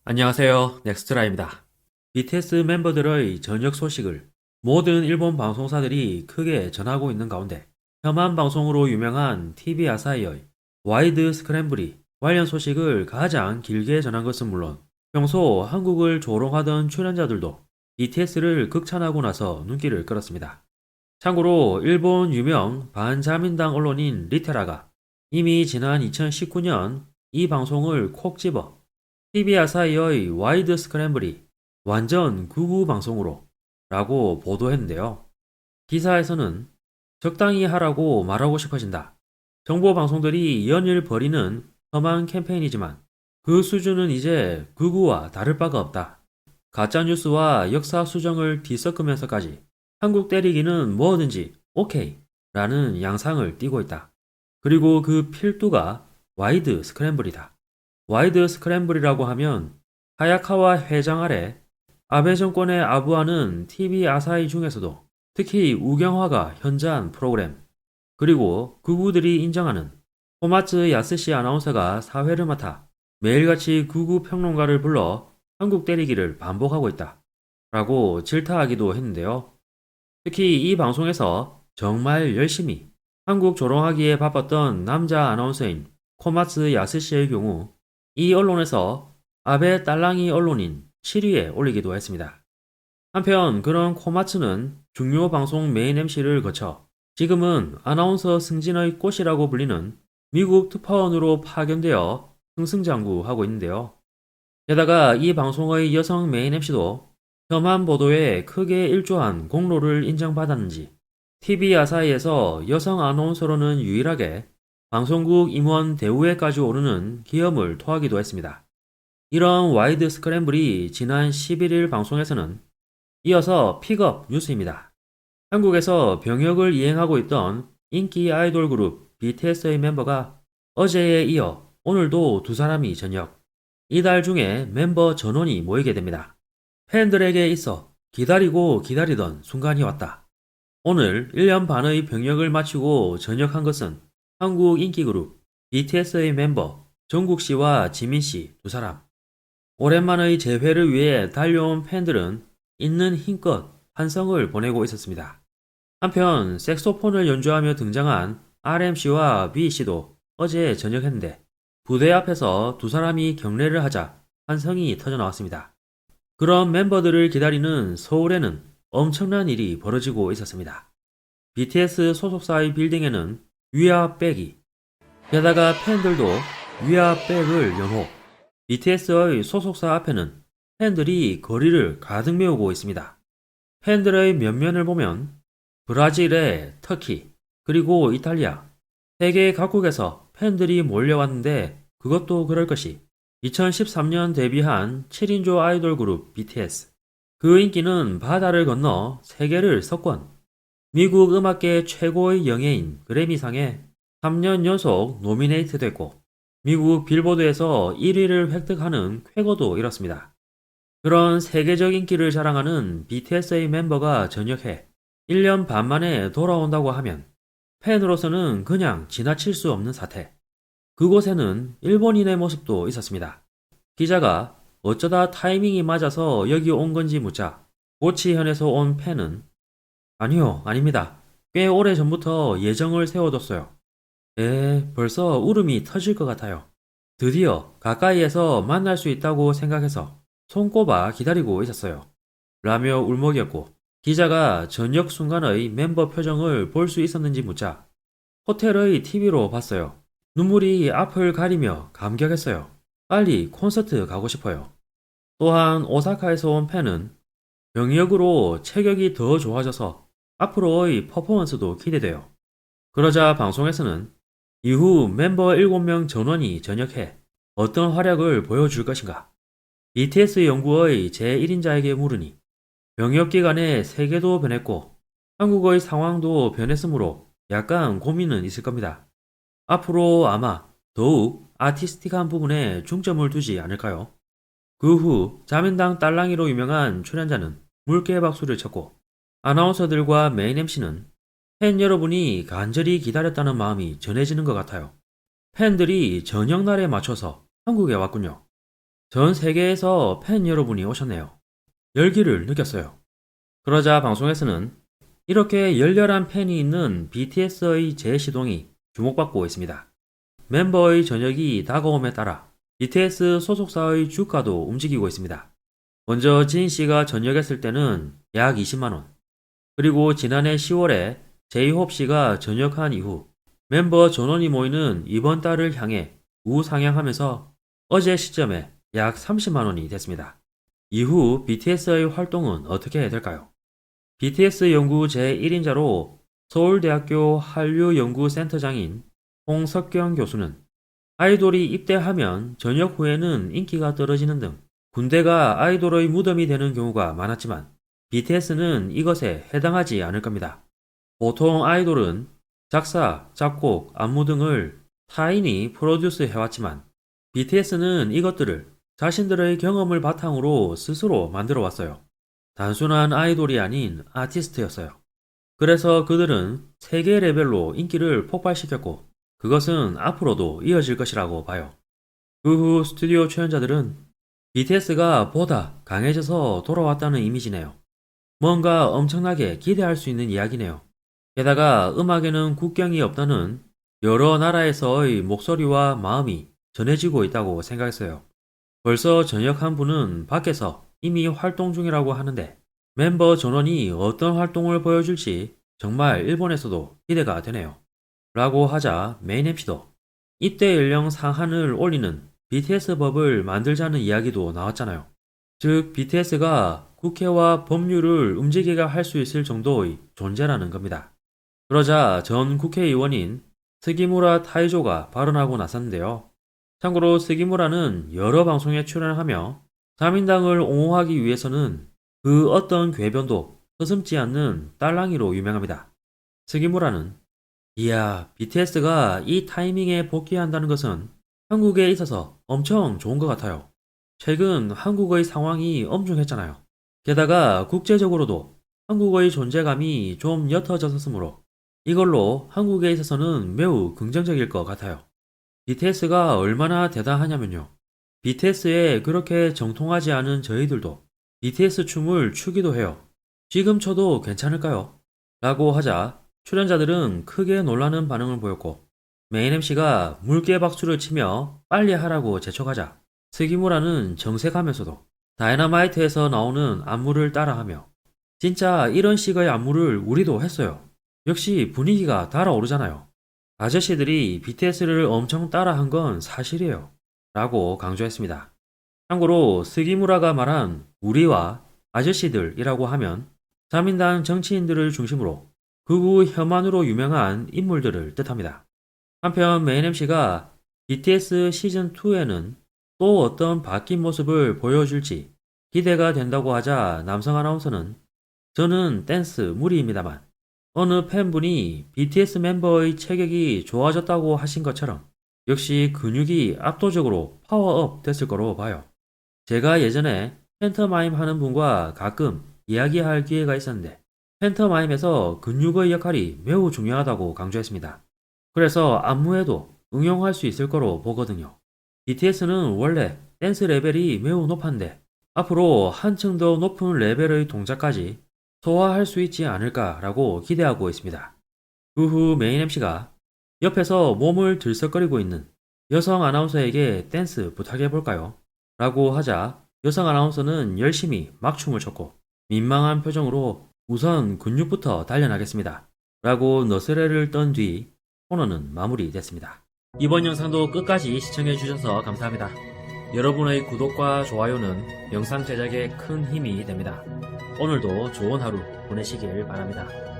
안녕하세요. 넥스트라입니다. BTS 멤버들의 전역 소식을 모든 일본 방송사들이 크게 전하고 있는 가운데 혐한 방송으로 유명한 TV 아사히의 와이드 스크램블이 관련 소식을 가장 길게 전한 것은 물론 평소 한국을 조롱하던 출연자들도 BTS를 극찬하고 나서 눈길을 끌었습니다. 참고로 일본 유명 반자민당 언론인 리테라가 이미 지난 2019년 이 방송을 콕 집어 TV 아사히의 와이드 스크램블이 완전 극우 방송으로 라고 보도했는데요. 기사에서는 적당히 하라고 말하고 싶어진다. 정보 방송들이 연일 벌이는 험한 캠페인이지만 그 수준은 이제 극우와 다를 바가 없다. 가짜뉴스와 역사 수정을 뒤섞으면서까지 한국 때리기는 뭐든지 오케이 라는 양상을 띠고 있다. 그리고 그 필두가 와이드 스크램블이다. 와이드 스크램블이라고 하면 하야카와 회장 아래 아베 정권에 아부하는 TV 아사히 중에서도 특히 우경화가 현저한 프로그램, 그리고 극우들이 인정하는 호마츠 야스시 아나운서가 사회를 맡아 매일같이 극우 평론가를 불러 한국 때리기를 반복하고 있다 라고 질타하기도 했는데요. 특히 이 방송에서 정말 열심히 한국 조롱하기에 바빴던 남자 아나운서인 코마츠 야스시의 경우 이 언론에서 아베 딸랑이 언론인 7위에 올리기도 했습니다. 한편 그런 코마츠는 중요 방송 메인 MC를 거쳐 지금은 아나운서 승진의 꽃이라고 불리는 미국 특파원으로 파견되어 승승장구하고 있는데요. 게다가 이 방송의 여성 메인 MC도 혐한 보도에 크게 일조한 공로를 인정받았는지 TV 아사히에서 여성 아나운서로는 유일하게 방송국 임원 대우에까지 오르는 기염을 토하기도 했습니다. 이런 와이드 스크램블이 지난 11일 방송에서는 이어서 픽업 뉴스입니다. 한국에서 병역을 이행하고 있던 인기 아이돌 그룹 BTS의 멤버가 어제에 이어 오늘도 두 사람이 전역, 이달 중에 멤버 전원이 모이게 됩니다. 팬들에게 있어 기다리고 기다리던 순간이 왔다. 오늘 1년 반의 병역을 마치고 전역한 것은 한국 인기그룹 BTS의 멤버 정국씨와 지민씨 두 사람. 오랜만의 재회를 위해 달려온 팬들은 있는 힘껏 환성을 보내고 있었습니다. 한편 색소폰을 연주하며 등장한 RMC와 B씨도 어제 전역했는데 부대 앞에서 두 사람이 경례를 하자 환성이 터져나왔습니다. 그런 member들을 기다리는 서울에는 엄청난 일이 벌어지고 있었습니다. BTS 소속사의 빌딩에는 위아백이, 게다가 팬들도 위아백을 연호. BTS의 소속사 앞에는 팬들이 거리를 가득 메우고 있습니다. 팬들의 면면을 보면 브라질에 터키, 그리고 이탈리아, 세계 각국에서 팬들이 몰려왔는데 그것도 그럴 것이 2013년 데뷔한 7인조 아이돌 그룹 BTS. 그 인기는 바다를 건너 세계를 석권. 미국 음악계 최고의 영예인 그래미상에 3년 연속 노미네이트 됐고 미국 빌보드에서 1위를 획득하는 쾌거도 이렇습니다. 그런 세계적 인기를 자랑하는 BTS의 멤버가 전역해 1년 반 만에 돌아온다고 하면 팬으로서는 그냥 지나칠 수 없는 사태. 그곳에는 일본인의 모습도 있었습니다. 기자가 어쩌다 타이밍이 맞아서 여기 온 건지 묻자 고치현에서 온 팬은 아니요, 아닙니다. 꽤 오래 전부터 예정을 세워뒀어요. 벌써 울음이 터질 것 같아요. 드디어 가까이에서 만날 수 있다고 생각해서 손꼽아 기다리고 있었어요. 라며 울먹였고 기자가 저녁 순간의 멤버 표정을 볼 수 있었는지 묻자 호텔의 TV로 봤어요. 눈물이 앞을 가리며 감격했어요. 빨리 콘서트 가고 싶어요. 또한 오사카에서 온 팬은 병역으로 체격이 더 좋아져서 앞으로의 퍼포먼스도 기대돼요. 그러자 방송에서는 이후 멤버 7명 전원이 전역해 어떤 활약을 보여줄 것인가? BTS 연구의 제1인자에게 물으니 병역 기간에 세계도 변했고 한국의 상황도 변했으므로 약간 고민은 있을 겁니다. 앞으로 아마 더욱 아티스틱한 부분에 중점을 두지 않을까요? 그 후 자민당 딸랑이로 유명한 출연자는 물개 박수를 쳤고 아나운서들과 메인 MC는 팬 여러분이 간절히 기다렸다는 마음이 전해지는 것 같아요. 팬들이 저녁날에 맞춰서 한국에 왔군요. 전 세계에서 팬 여러분이 오셨네요. 열기를 느꼈어요. 그러자 방송에서는 이렇게 열렬한 팬이 있는 BTS의 재시동이 주목받고 있습니다. 멤버의 전역이 다가옴에 따라 BTS 소속사의 주가도 움직이고 있습니다. 먼저 진 씨가 전역했을 때는 약 20만원, 그리고 지난해 10월에 제이홉 씨가 전역한 이후 멤버 전원이 모이는 이번 달을 향해 우상향하면서 어제 시점에 약 30만원이 됐습니다. 이후 BTS의 활동은 어떻게 될까요? BTS 연구 제1인자로 서울대학교 한류연구센터장인 홍석경 교수는 아이돌이 입대하면 전역 후에는 인기가 떨어지는 등 군대가 아이돌의 무덤이 되는 경우가 많았지만 BTS는 이것에 해당하지 않을 겁니다. 보통 아이돌은 작사, 작곡, 안무 등을 타인이 프로듀스 해왔지만 BTS는 이것들을 자신들의 경험을 바탕으로 스스로 만들어 왔어요. 단순한 아이돌이 아닌 아티스트였어요. 그래서 그들은 세계 레벨로 인기를 폭발시켰고 그것은 앞으로도 이어질 것이라고 봐요. 그 후 스튜디오 출연자들은 BTS가 보다 강해져서 돌아왔다는 이미지네요. 뭔가 엄청나게 기대할 수 있는 이야기네요. 게다가 음악에는 국경이 없다는 여러 나라에서의 목소리와 마음이 전해지고 있다고 생각했어요. 벌써 전역한 분은 밖에서 이미 활동 중이라고 하는데 멤버 전원이 어떤 활동을 보여줄지 정말 일본에서도 기대가 되네요. 라고 하자 메인 MC도 입대 연령 상한을 올리는 BTS 법을 만들자는 이야기도 나왔잖아요. 즉 BTS가 국회와 법률을 움직이게 할 수 있을 정도의 존재라는 겁니다. 그러자 전 국회의원인 스기무라 타이조가 발언하고 나섰는데요. 참고로 스기무라는 여러 방송에 출연하며 3인당을 옹호하기 위해서는 그 어떤 궤변도 서슴지 않는 딸랑이로 유명합니다. 스기무라는 이야, BTS가 이 타이밍에 복귀한다는 것은 한국에 있어서 엄청 좋은 것 같아요. 최근 한국의 상황이 엄중했잖아요. 게다가 국제적으로도 한국의 존재감이 좀 옅어졌으므로 이걸로 한국에 있어서는 매우 긍정적일 것 같아요. BTS가 얼마나 대단하냐면요. BTS에 그렇게 정통하지 않은 저희들도 BTS 춤을 추기도 해요. 지금 춰도 괜찮을까요? 라고 하자 출연자들은 크게 놀라는 반응을 보였고 메인 MC가 물개 박수를 치며 빨리 하라고 재촉하자 스기무라는 정색하면서도 다이너마이트에서 나오는 안무를 따라하며 진짜 이런 식의 안무를 우리도 했어요. 역시 분위기가 달아오르잖아요. 아저씨들이 BTS를 엄청 따라한 건 사실이에요. 라고 강조했습니다. 참고로 스기무라가 말한 우리와 아저씨들이라고 하면 3인당 정치인들을 중심으로 극우 혐한으로 유명한 인물들을 뜻합니다. 한편 메인 MC가 BTS 시즌2에는 또 어떤 바뀐 모습을 보여줄지 기대가 된다고 하자 남성 아나운서는 저는 댄스 무리입니다만 어느 팬분이 BTS 멤버의 체격이 좋아졌다고 하신 것처럼 역시 근육이 압도적으로 파워업 됐을 거로 봐요. 제가 예전에 팬터마임 하는 분과 가끔 이야기할 기회가 있었는데 팬터마임에서 근육의 역할이 매우 중요하다고 강조했습니다. 그래서 안무에도 응용할 수 있을 거로 보거든요. BTS는 원래 댄스 레벨이 매우 높았는데 앞으로 한층 더 높은 레벨의 동작까지 소화할 수 있지 않을까라고 기대하고 있습니다. 그 후 메인 MC가 옆에서 몸을 들썩거리고 있는 여성 아나운서에게 댄스 부탁해볼까요? 라고 하자 여성 아나운서는 열심히 막춤을 췄고 민망한 표정으로 우선 근육부터 단련하겠습니다. 라고 너스레를 떤 뒤 코너는 마무리됐습니다. 이번 영상도 끝까지 시청해주셔서 감사합니다. 여러분의 구독과 좋아요는 영상 제작에 큰 힘이 됩니다. 오늘도 좋은 하루 보내시길 바랍니다.